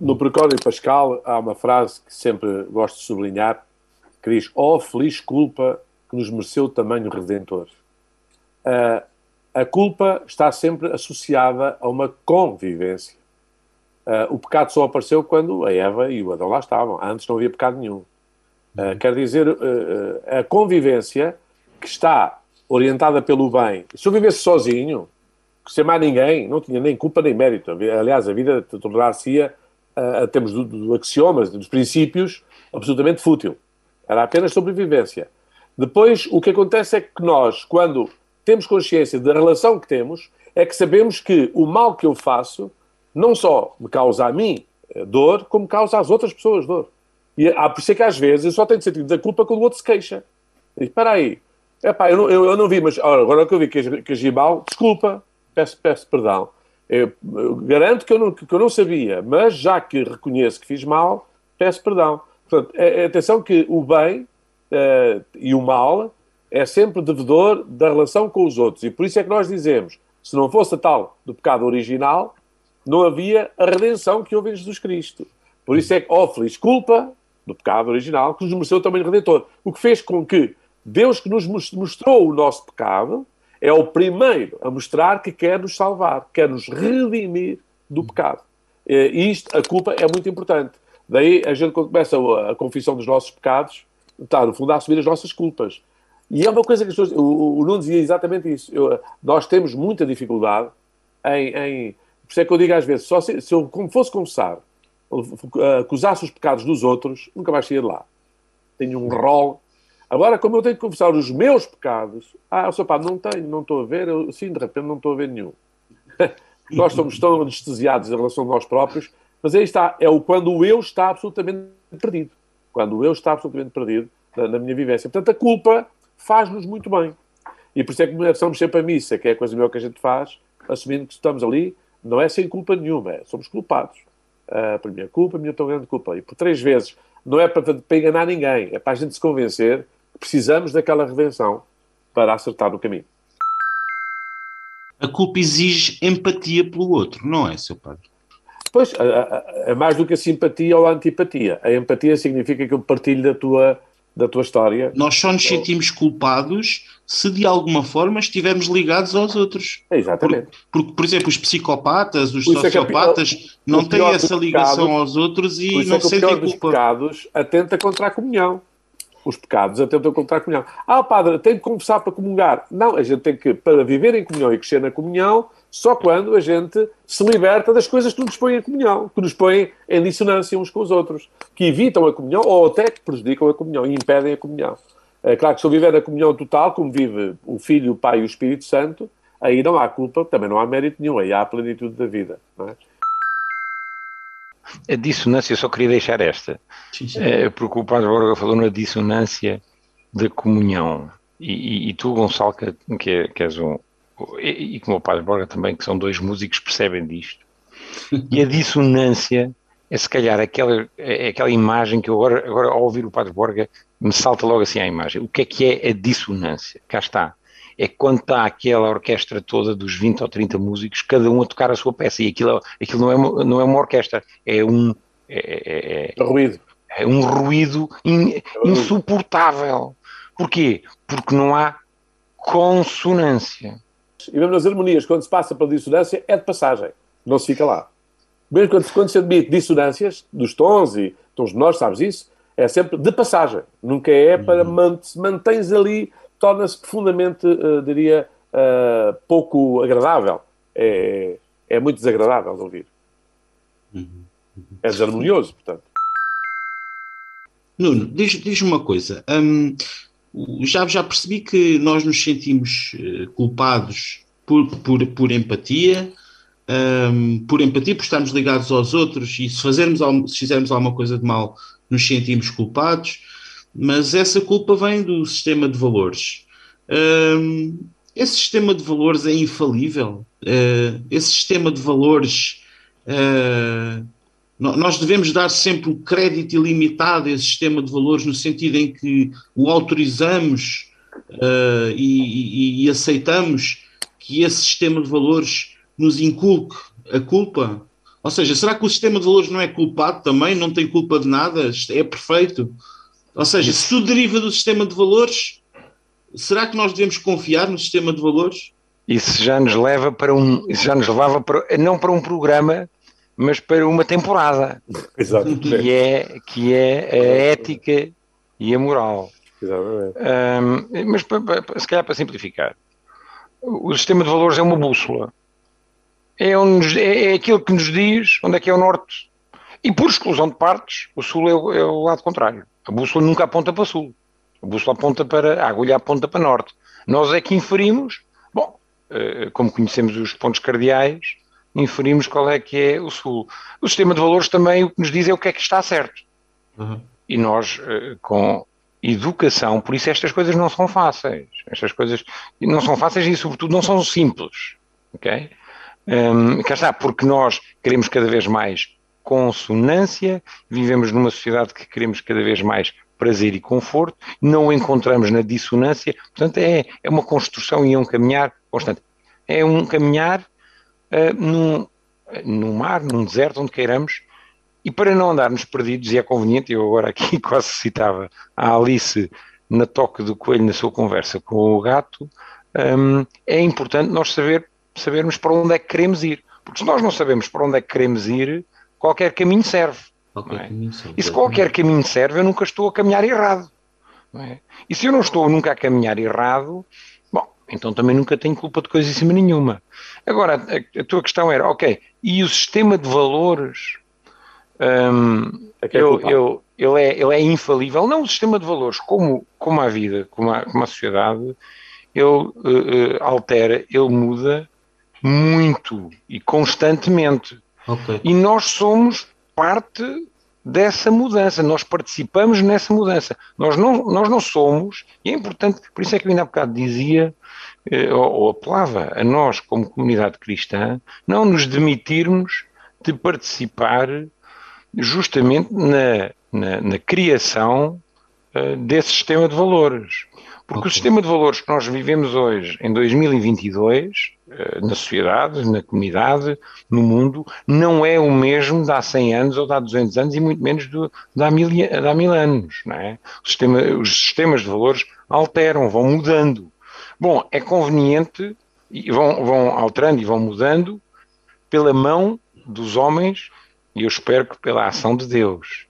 No Precódio Pascal há uma frase que sempre gosto de sublinhar, que diz: ó feliz culpa que nos mereceu o tamanho redentor. A culpa está sempre associada a uma convivência. O pecado só apareceu quando a Eva e o Adão lá estavam. Antes não havia pecado nenhum. Quer dizer, a convivência que está orientada pelo bem. Se eu vivesse sozinho, sem mais ninguém, não tinha nem culpa nem mérito. Aliás, a vida tornar-se-ia, a termos dos axiomas, dos princípios, absolutamente fútil. Era apenas sobrevivência. Depois, o que acontece é que nós, quando temos consciência da relação que temos, é que sabemos que o mal que eu faço não só me causa a mim dor, como causa às outras pessoas dor. E por isso é que às vezes eu só tenho sentido da culpa quando o outro se queixa. E espera aí, eu não vi, mas agora que eu vi que agi mal, desculpa, peço perdão. Eu garanto que eu não sabia, mas já que reconheço que fiz mal, peço perdão. Portanto, atenção que o bem e o mal é sempre devedor da relação com os outros. E por isso é que nós dizemos, se não fosse a tal do pecado original, não havia a redenção que houve em Jesus Cristo. Por isso é que, feliz culpa do pecado original, que nos mereceu também o Redentor. O que fez com que Deus, que nos mostrou o nosso pecado, é o primeiro a mostrar que quer nos salvar, quer nos redimir do pecado. E a culpa é muito importante. Daí a gente, quando começa a confissão dos nossos pecados, está, no fundo, a assumir as nossas culpas. E é uma coisa que as pessoas... O Nuno dizia exatamente isso. Nós temos muita dificuldade em... Por isso é que eu digo às vezes, só se eu, como fosse confessar, acusasse os pecados dos outros, nunca mais saía de lá. Tenho um rol. Agora, como eu tenho que confessar os meus pecados, Sr. Padre, não estou a ver, sim, de repente não estou a ver nenhum. Nós somos tão anestesiados em relação a nós próprios, mas aí está, quando o eu está absolutamente perdido. Quando o eu está absolutamente perdido na minha vivência. Portanto, a culpa faz-nos muito bem. E por isso é que começamos sempre a missa, que é a coisa melhor que a gente faz, assumindo que estamos ali, não é sem culpa nenhuma, somos culpados. Por minha culpa, minha tão grande culpa. E por 3 vezes, não é para enganar ninguém, é para a gente se convencer que precisamos daquela redenção para acertar no caminho. A culpa exige empatia pelo outro, não é, Sr. Padre? Pois, é mais do que a simpatia ou a antipatia. A empatia significa que eu partilho da tua história. Nós só nos sentimos culpados se de alguma forma estivermos ligados aos outros. Exatamente. Porque, por exemplo, os psicopatas, os sociopatas não têm essa ligação aos outros e não sentem culpa. Os pecados atenta contra a comunhão. Os pecados atentam contra a comunhão. Padre, tem que confessar para comungar. Não, a gente tem que, para viver em comunhão e crescer na comunhão, só quando a gente se liberta das coisas que nos põem em comunhão, que nos põem em dissonância uns com os outros, que evitam a comunhão ou até que prejudicam a comunhão e impedem a comunhão. É claro que se eu viver na comunhão total, como vive o Filho, o Pai e o Espírito Santo, aí não há culpa, também não há mérito nenhum, aí há a plenitude da vida. Não é? A dissonância, eu só queria deixar esta, porque o Padre Borga falou na dissonância da comunhão, e tu, Gonçalo, que és um e como o Padre Borga também, que são dois músicos, percebem disto. E a dissonância é se calhar aquela imagem que eu agora ao ouvir o Padre Borga me salta logo assim à imagem. O que é a dissonância? Cá está. É quando está aquela orquestra toda dos 20 ou 30 músicos, cada um a tocar a sua peça, e aquilo não é uma orquestra, é ruído. É um ruído insuportável. Porquê? Porque não há consonância. E mesmo nas harmonias, quando se passa pela dissonância, é de passagem, não se fica lá. Mesmo quando se admite dissonâncias dos tons e tons menores, sabes isso? É sempre de passagem. Nunca é para se mantens ali, torna-se profundamente, diria, pouco agradável. É muito desagradável de ouvir. É desarmonioso, portanto. Nuno, diz-me uma coisa. Já percebi que nós nos sentimos culpados por empatia, por estarmos ligados aos outros, e se fizermos alguma coisa de mal, nos sentimos culpados, mas essa culpa vem do sistema de valores. Esse sistema de valores é infalível? Esse sistema de valores, nós devemos dar sempre um crédito ilimitado a esse sistema de valores, no sentido em que o autorizamos e aceitamos que esse sistema de valores nos inculque a culpa? Ou seja, será que o sistema de valores não é culpado também? Não tem culpa de nada? É perfeito? Ou seja, se tudo deriva do sistema de valores, será que nós devemos confiar no sistema de valores? Isso já nos leva não para um programa, mas para uma temporada. Exato. Que é a ética e a moral. Exatamente. Mas se calhar para simplificar, o sistema de valores é uma bússola. É aquilo que nos diz onde é que é o norte. E por exclusão de partes, o sul é o lado contrário. A bússola nunca aponta para sul. A agulha aponta para norte. Nós é que inferimos, como conhecemos os pontos cardeais, inferimos qual é que é o sul. O sistema de valores também o que nos diz é o que é que está certo. E nós, com educação, por isso estas coisas não são fáceis. Estas coisas não são fáceis e, sobretudo, não são simples. Ok? Cá está, porque nós queremos cada vez mais consonância, vivemos numa sociedade que queremos cada vez mais prazer e conforto, não o encontramos na dissonância, portanto é uma construção e é um caminhar constante. É um caminhar num mar, num deserto, onde queiramos, e para não andarmos perdidos, e é conveniente, eu agora aqui quase citava a Alice na toca do coelho na sua conversa com o gato, é importante nós sabermos para onde é que queremos ir, porque se nós não sabemos para onde é que queremos ir, qualquer caminho serve. E se qualquer caminho serve, eu nunca estou a caminhar errado. Não é? E se eu não estou nunca a caminhar errado, então também nunca tenho culpa de coisíssima nenhuma. Agora, a tua questão era, e o sistema de valores, ele é infalível? Não, o sistema de valores, como a vida, como a sociedade, ele altera, ele muda muito e constantemente. E nós somos parte dessa mudança, nós participamos nessa mudança. Nós não somos, e é importante, por isso é que eu ainda há bocado dizia, ou apelava a nós como comunidade cristã, não nos demitirmos de participar justamente na criação desse sistema de valores. Porque o sistema de valores que nós vivemos hoje, em 2022, na sociedade, na comunidade, no mundo, não é o mesmo de há 100 anos ou de há 200 anos e muito menos de há 1000 anos. Não é? Os sistemas de valores alteram, vão mudando. Bom, é conveniente, e vão alterando e vão mudando pela mão dos homens e eu espero que pela ação de Deus.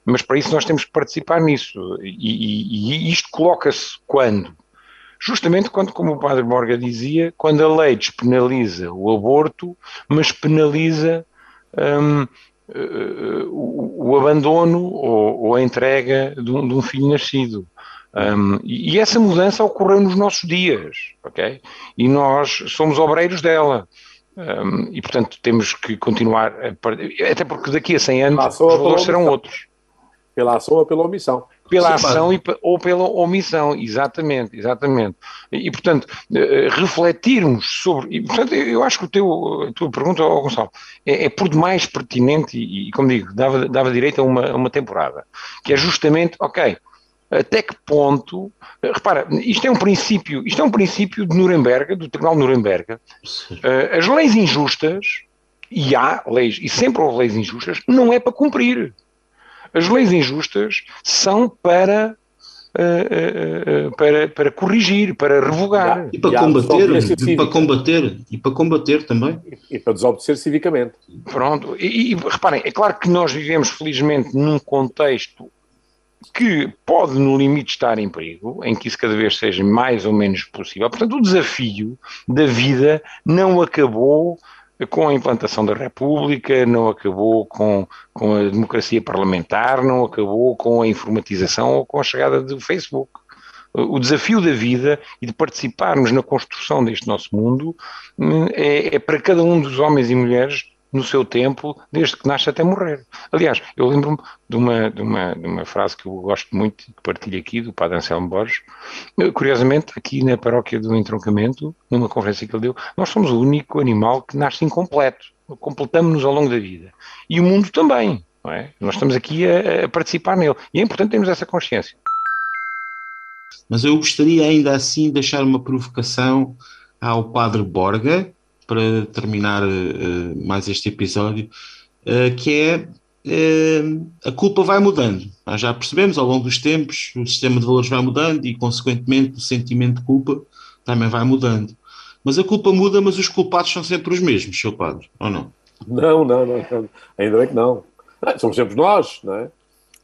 Mas para isso nós temos que participar nisso. E isto coloca-se quando? Justamente quando, como o Padre Borga dizia, quando a lei despenaliza o aborto, mas penaliza o abandono ou a entrega de um filho nascido. E essa mudança ocorreu nos nossos dias, ok? E nós somos obreiros dela. E, portanto, temos que continuar, até porque daqui a 100 anos os valores serão outros. Pela ação ou pela omissão. pela ação ou pela omissão, exatamente. E, portanto, refletirmos sobre... E, portanto, eu acho que a tua pergunta, Gonçalo, é por demais pertinente e, como digo, dava direito a uma temporada, que é justamente, ok, até que ponto... Repara, isto é um princípio de Nuremberg, do Tribunal de Nuremberg. As leis injustas, e há leis, e sempre houve leis injustas, não é para cumprir. As leis injustas são para corrigir, para revogar. E para combater também. E para desobedecer civicamente. Pronto. E reparem, é claro que nós vivemos felizmente num contexto que pode no limite estar em perigo, em que isso cada vez seja mais ou menos possível. Portanto, o desafio da vida não acabou com a implantação da República, não acabou com a democracia parlamentar, não acabou com a informatização ou com a chegada do Facebook. O desafio da vida e de participarmos na construção deste nosso mundo é para cada um dos homens e mulheres no seu tempo, desde que nasce até morrer. Aliás, eu lembro-me de uma frase que eu gosto muito, que partilho aqui, do Padre Anselmo Borges. Curiosamente, aqui na paróquia do Entroncamento, numa conferência que ele deu, nós somos o único animal que nasce incompleto. Completamos-nos ao longo da vida. E o mundo também, não é? Nós estamos aqui a participar nele. E é importante termos essa consciência. Mas eu gostaria ainda assim de deixar uma provocação ao Padre Borga, para terminar mais este episódio, que é a culpa vai mudando. Nós já percebemos ao longo dos tempos, o sistema de valores vai mudando e, consequentemente, o sentimento de culpa também vai mudando. Mas a culpa muda, mas os culpados são sempre os mesmos, seu padre, ou não? Não. Ainda bem que não. Somos sempre nós, não é?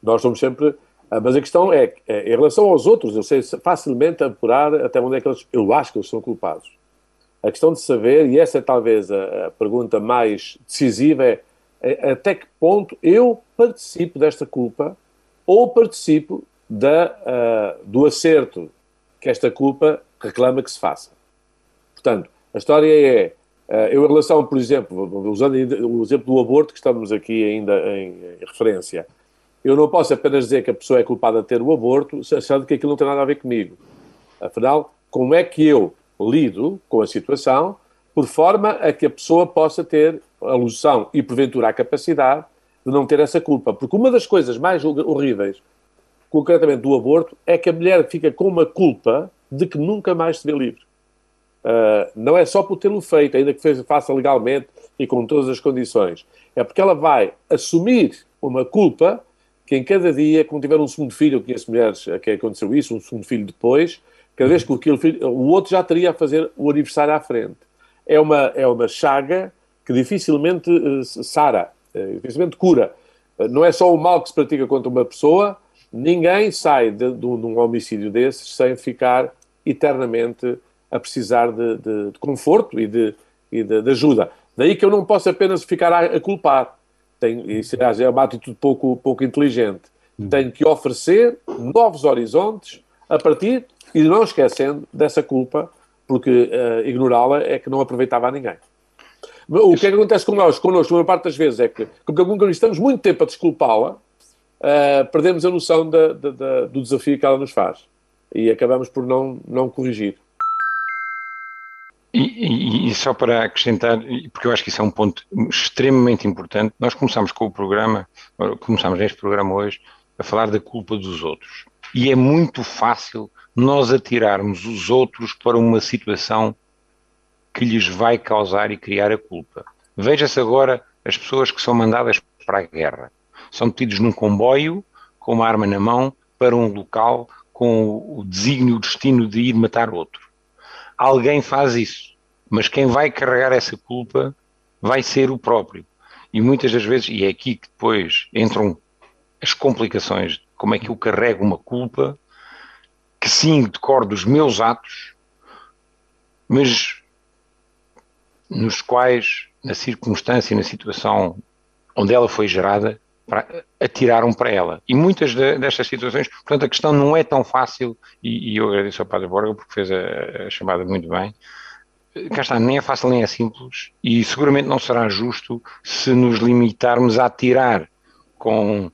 Nós somos sempre... Mas a questão é, em relação aos outros, eu sei facilmente apurar até onde é que eu acho que eles são culpados. A questão de saber, e essa é talvez a pergunta mais decisiva, é até que ponto eu participo desta culpa ou participo do acerto que esta culpa reclama que se faça. Portanto, a história é, eu em relação, por exemplo, usando o exemplo do aborto, que estamos aqui ainda em referência, eu não posso apenas dizer que a pessoa é culpada de ter o aborto, achando que aquilo não tem nada a ver comigo. Afinal, como é que eu lido com a situação, por forma a que a pessoa possa ter a noção e, porventura, a capacidade de não ter essa culpa? Porque uma das coisas mais horríveis, concretamente do aborto, é que a mulher fica com uma culpa de que nunca mais se vê livre. Não é só por tê-lo feito, ainda que faça legalmente e com todas as condições. É porque ela vai assumir uma culpa que em cada dia, quando tiver um segundo filho, eu conheço mulheres a quem aconteceu isso, um segundo filho depois, cada vez que o outro já teria a fazer o aniversário à frente. É uma chaga que dificilmente sara, dificilmente cura. Não é só o mal que se pratica contra uma pessoa, ninguém sai de um homicídio desses sem ficar eternamente a precisar de conforto e de ajuda. Daí que eu não posso apenas ficar a culpar. Isso é uma atitude pouco inteligente. Tenho que oferecer novos horizontes a partir, e não esquecendo dessa culpa, porque ignorá-la é que não aproveitava a ninguém. O que é que acontece connosco, a maior parte das vezes, é que, como estamos muito tempo a desculpá-la, perdemos a noção do desafio que ela nos faz. E acabamos por não corrigir. E só para acrescentar, porque eu acho que isso é um ponto extremamente importante, nós começámos neste programa hoje a falar da culpa dos outros. E é muito fácil nós atirarmos os outros para uma situação que lhes vai causar e criar a culpa. Veja-se agora as pessoas que são mandadas para a guerra. São metidos num comboio, com uma arma na mão, para um local com o desígnio, o destino de ir matar outro. Alguém faz isso, mas quem vai carregar essa culpa vai ser o próprio. E muitas das vezes, e é aqui que depois entram as complicações de como é que eu carrego uma culpa que sim decorre dos meus atos, mas nos quais, na circunstância e na situação onde ela foi gerada, atiraram para ela. E muitas destas situações, portanto, a questão não é tão fácil, e eu agradeço ao Padre Borga porque fez a chamada muito bem. Cá está, nem é fácil nem é simples, e seguramente não será justo se nos limitarmos a atirar com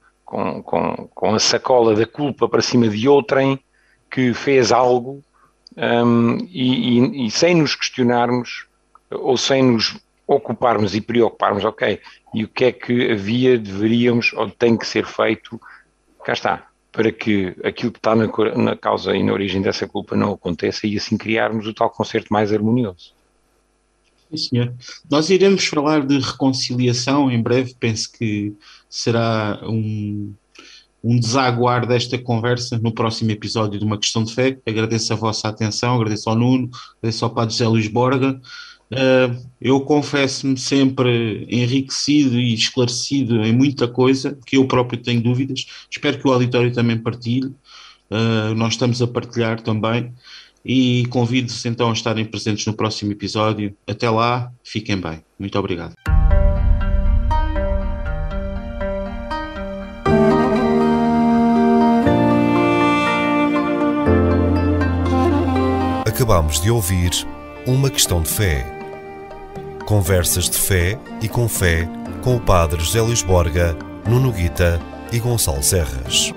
com a sacola da culpa para cima de outrem que fez algo e sem nos questionarmos ou sem nos ocuparmos e preocuparmos, ok, e o que é que deveríamos ou tem que ser feito, cá está, para que aquilo que está na causa e na origem dessa culpa não aconteça e assim criarmos o tal concerto mais harmonioso. Sim, senhor. Nós iremos falar de reconciliação em breve, penso que será um desaguar desta conversa no próximo episódio de Uma Questão de Fé. Agradeço a vossa atenção, agradeço ao Nuno, agradeço ao Padre José Luís Borga. Eu confesso-me sempre enriquecido e esclarecido em muita coisa, que eu próprio tenho dúvidas. Espero que o auditório também partilhe. Nós estamos a partilhar também e convido-vos então a estarem presentes no próximo episódio. Até lá, fiquem bem. Muito obrigado. Acabamos de ouvir Uma Questão de Fé. Conversas de fé e com fé com o Padre José Luís Borga, Nuno Guita e Gonçalo Serras.